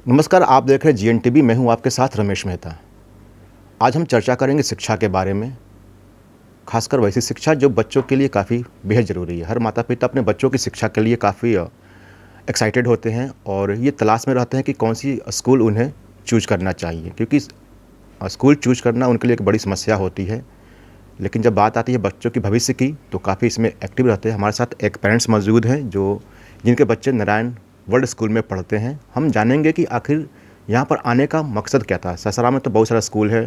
नमस्कार, आप देख रहे हैं जीएनटीवी। मैं हूं आपके साथ रमेश मेहता। आज हम चर्चा करेंगे शिक्षा के बारे में, खासकर वैसी शिक्षा जो बच्चों के लिए काफ़ी बेहद ज़रूरी है। हर माता पिता अपने बच्चों की शिक्षा के लिए काफ़ी एक्साइटेड होते हैं और ये तलाश में रहते हैं कि कौन सी स्कूल उन्हें चूज करना चाहिए, क्योंकि स्कूल चूज करना उनके लिए एक बड़ी समस्या होती है। लेकिन जब बात आती है बच्चों की भविष्य की तो काफ़ी इसमें एक्टिव रहते हैं। हमारे साथ एक पेरेंट्स मौजूद हैं जिनके बच्चे नारायण वर्ल्ड स्कूल में पढ़ते हैं। हम जानेंगे कि आखिर यहाँ पर आने का मकसद क्या था। सासाराम में तो बहुत सारा स्कूल है,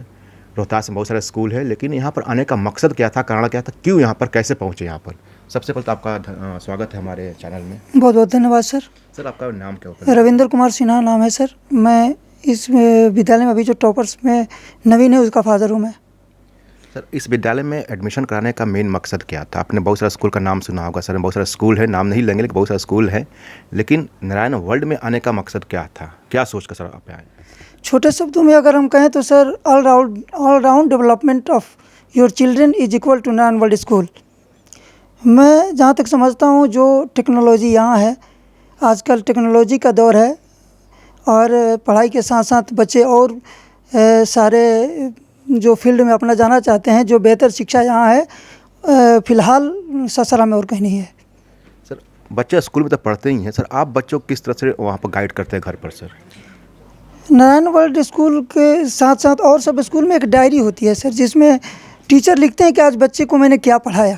रोहतास में बहुत सारे स्कूल है, लेकिन यहाँ पर आने का मकसद क्या था, कारण क्या था, क्यों यहाँ पर, कैसे पहुँचे यहाँ पर। सबसे पहले तो आपका स्वागत है हमारे चैनल में। बहुत बहुत धन्यवाद सर। सर, आपका नाम क्या होता है? रविंद्र कुमार सिन्हा नाम है सर। मैं इस विद्यालय में अभी जो टॉपर्स में नवीन है उसका फादर हूँ मैं। सर, इस विद्यालय में एडमिशन कराने का मेन मकसद क्या था? आपने बहुत सारा स्कूल का नाम सुना होगा सर, बहुत सारा स्कूल है, नाम नहीं लेंगे लेकिन बहुत सारा स्कूल है, लेकिन नारायण वर्ल्ड में आने का मकसद क्या था, क्या सोच कर सर आप आए? छोटे शब्दों में अगर हम कहें तो sir all round development of your children is equal to Narayan world school. मैं जहाँ तक समझता हूँ जो टेक्नोलॉजी यहाँ है, आजकल टेक्नोलॉजी का दौर है और पढ़ाई के साथ साथ बच्चे और सारे जो फील्ड में अपना जाना चाहते हैं, जो बेहतर शिक्षा यहाँ है फ़िलहाल सासाराम में और कहीं नहीं है। सर, बच्चे स्कूल में तो पढ़ते ही हैं सर, आप बच्चों को किस तरह से वहाँ पर गाइड करते हैं घर पर सर? नारायण वर्ल्ड स्कूल के साथ साथ और सब स्कूल में एक डायरी होती है सर, जिसमें टीचर लिखते हैं कि आज बच्चे को मैंने क्या पढ़ाया।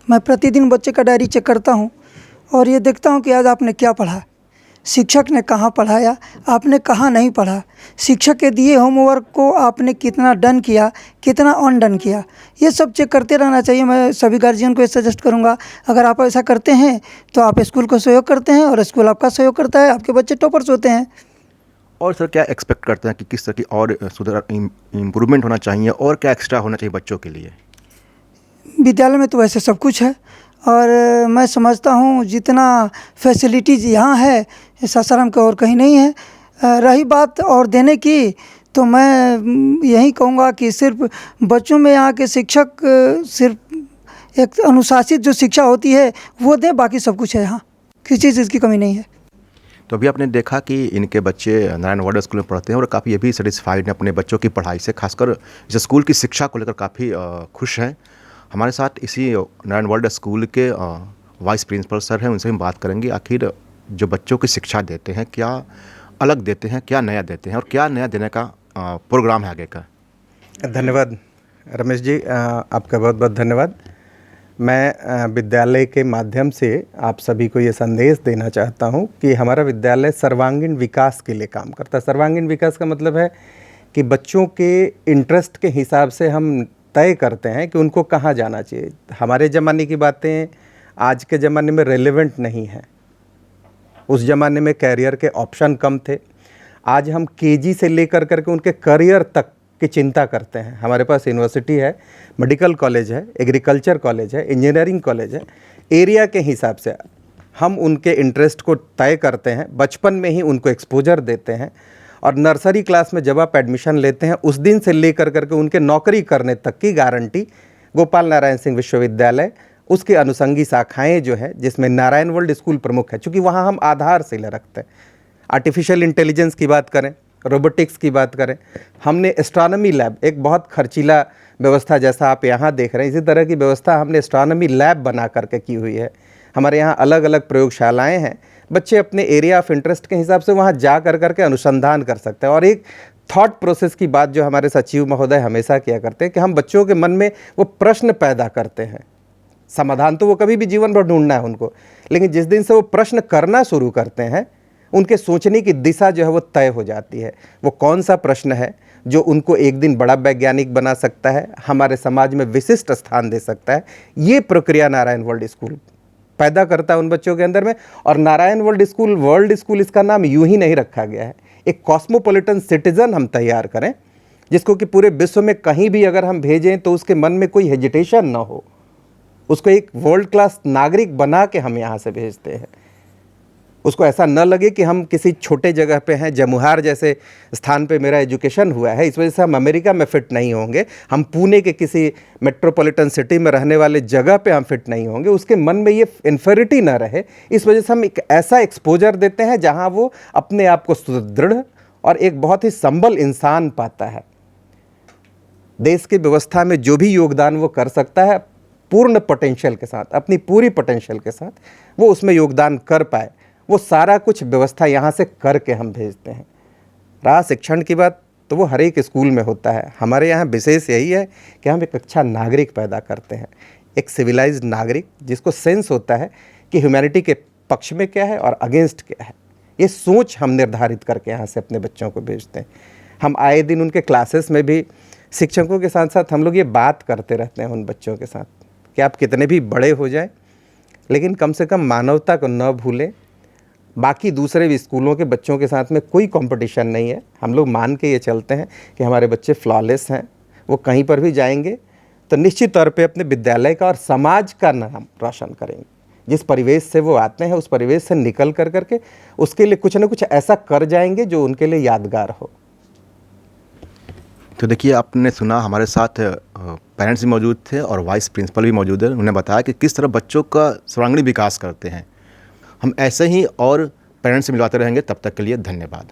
मैं प्रतिदिन बच्चे का डायरी चेक करता हूँ और ये देखता हूँ कि आज आपने क्या पढ़ा, शिक्षक ने कहाँ पढ़ाया, आपने कहाँ नहीं पढ़ा, शिक्षक के दिए होमवर्क को आपने कितना डन किया, कितना अनडन किया, ये सब चेक करते रहना चाहिए। मैं सभी गार्जियन को ये सजेस्ट करूँगा, अगर आप ऐसा करते हैं तो आप स्कूल को सहयोग करते हैं और स्कूल आपका सहयोग करता है, आपके बच्चे टॉपर्स होते हैं। और सर, क्या एक्सपेक्ट करते हैं कि किस तरह की और सुधार, इम्प्रूवमेंट होना चाहिए और क्या एक्स्ट्रा होना चाहिए बच्चों के लिए? विद्यालय में तो वैसे सब कुछ है और मैं समझता हूँ जितना फैसिलिटीज़ यहाँ है सासाराम के और कहीं नहीं है। रही बात और देने की, तो मैं यही कहूँगा कि सिर्फ बच्चों में यहाँ के शिक्षक सिर्फ एक अनुशासित जो शिक्षा होती है वो दें, बाकी सब कुछ है यहाँ, किसी चीज़ की कमी नहीं है। तो अभी आपने देखा कि इनके बच्चे नारायण वर्ल्ड स्कूल में पढ़ते हैं और काफ़ी ये भी सेटिस्फाइड हैं अपने बच्चों की पढ़ाई से, खासकर इस स्कूल की शिक्षा को लेकर काफ़ी खुश हैं। हमारे साथ इसी नारायण वर्ल्ड स्कूल के वाइस प्रिंसिपल सर हैं, उनसे हम बात करेंगे आखिर जो बच्चों की शिक्षा देते हैं क्या अलग देते हैं, क्या नया देते हैं और क्या नया देने का प्रोग्राम है आगे का। धन्यवाद रमेश जी, आपका बहुत बहुत धन्यवाद। मैं विद्यालय के माध्यम से आप सभी को ये संदेश देना चाहता हूँ कि हमारा विद्यालय सर्वांगीण विकास के लिए काम करता है। सर्वांगीण विकास का मतलब है कि बच्चों के इंटरेस्ट के हिसाब से हम तय करते हैं कि उनको कहाँ जाना चाहिए। हमारे ज़माने की बातें आज के ज़माने में रेलेवेंट नहीं हैं। उस ज़माने में कैरियर के ऑप्शन कम थे। आज हम केजी से लेकर करके उनके करियर तक की चिंता करते हैं। हमारे पास यूनिवर्सिटी है, मेडिकल कॉलेज है, एग्रीकल्चर कॉलेज है, इंजीनियरिंग कॉलेज है। एरिया के हिसाब से हम उनके इंटरेस्ट को तय करते हैं, बचपन में ही उनको एक्सपोजर देते हैं और नर्सरी क्लास में जब आप एडमिशन लेते हैं उस दिन से लेकर करके उनके नौकरी करने तक की गारंटी गोपाल नारायण सिंह विश्वविद्यालय, उसके अनुषंगी शाखाएँ जो है जिसमें नारायण वर्ल्ड स्कूल प्रमुख है, चूँकि वहाँ हम आधारशिला रखते हैं। आर्टिफिशियल इंटेलिजेंस की बात करें, रोबोटिक्स की बात करें, हमने एस्ट्रोनॉमी लैब, एक बहुत खर्चीला व्यवस्था जैसा आप यहाँ देख रहे हैं, इसी तरह की व्यवस्था हमने एस्ट्रोनॉमी लैब बना करके की हुई है। हमारे यहाँ अलग अलग प्रयोगशालाएं हैं। बच्चे अपने एरिया ऑफ इंटरेस्ट के हिसाब से वहाँ जा कर करके अनुसंधान कर सकते हैं। और एक थॉट प्रोसेस की बात जो हमारे सचिव महोदय हमेशा किया करते हैं कि हम बच्चों के मन में वो प्रश्न पैदा करते हैं। समाधान तो वो कभी भी जीवन भर ढूंढना है उनको, लेकिन जिस दिन से वो प्रश्न करना शुरू करते हैं उनके सोचने की दिशा जो है वो तय हो जाती है। वो कौन सा प्रश्न है जो उनको एक दिन बड़ा वैज्ञानिक बना सकता है, हमारे समाज में विशिष्ट स्थान दे सकता है, ये प्रक्रिया नारायण वर्ल्ड स्कूल पैदा करता है उन बच्चों के अंदर में। और नारायण वर्ल्ड स्कूल इसका नाम यूं ही नहीं रखा गया है। एक कॉस्मोपॉलिटन सिटीजन हम तैयार करें जिसको कि पूरे विश्व में कहीं भी अगर हम भेजें तो उसके मन में कोई हेजिटेशन ना हो, उसको एक वर्ल्ड क्लास नागरिक बना के हम यहाँ से भेजते हैं। उसको ऐसा न लगे कि हम किसी छोटे जगह पे हैं, जमुहार जैसे स्थान पे मेरा एजुकेशन हुआ है, इस वजह से हम अमेरिका में फिट नहीं होंगे, हम पुणे के किसी मेट्रोपॉलिटन सिटी में रहने वाले जगह पे हम फिट नहीं होंगे, उसके मन में ये इन्फेरिटी ना रहे। इस वजह से हम एक ऐसा एक्सपोजर देते हैं जहां वो अपने आप को सुदृढ़, और एक बहुत ही संबल इंसान पाता है। देश की व्यवस्था में जो भी योगदान वो कर सकता है पूर्ण पोटेंशियल के साथ, अपनी पूरी पोटेंशियल के साथ वो उसमें योगदान कर पाए, वो सारा कुछ व्यवस्था यहाँ से करके हम भेजते हैं। रहा शिक्षण की बात, तो वो हर एक स्कूल में होता है। हमारे यहाँ विशेष यही है कि हम एक अच्छा नागरिक पैदा करते हैं, एक सिविलाइज्ड नागरिक जिसको सेंस होता है कि ह्यूमैनिटी के पक्ष में क्या है और अगेंस्ट क्या है। ये सोच हम निर्धारित करके यहाँ से अपने बच्चों को भेजते हैं। हम आए दिन उनके क्लासेस में भी शिक्षकों के साथ साथ हम लोग ये बात करते रहते हैं उन बच्चों के साथ कि आप कितने भी बड़े हो जाएं, लेकिन कम से कम मानवता को न भूलें। बाकी दूसरे भी स्कूलों के बच्चों के साथ में कोई कंपटीशन नहीं है। हम लोग मान के ये चलते हैं कि हमारे बच्चे फ्लॉलेस हैं, वो कहीं पर भी जाएंगे तो निश्चित तौर पे अपने विद्यालय का और समाज का नाम रोशन करेंगे। जिस परिवेश से वो आते हैं उस परिवेश से निकल कर करके उसके लिए कुछ न कुछ ऐसा कर जाएंगे जो उनके लिए यादगार हो। तो देखिए, आपने सुना, हमारे साथ पेरेंट्स भी मौजूद थे और वाइस प्रिंसिपल भी मौजूद है। उन्होंने बताया कि किस तरह बच्चों का सर्वांगीण विकास करते हैं। हम ऐसे ही और पेरेंट्स से मिलवाते रहेंगे। तब तक के लिए धन्यवाद।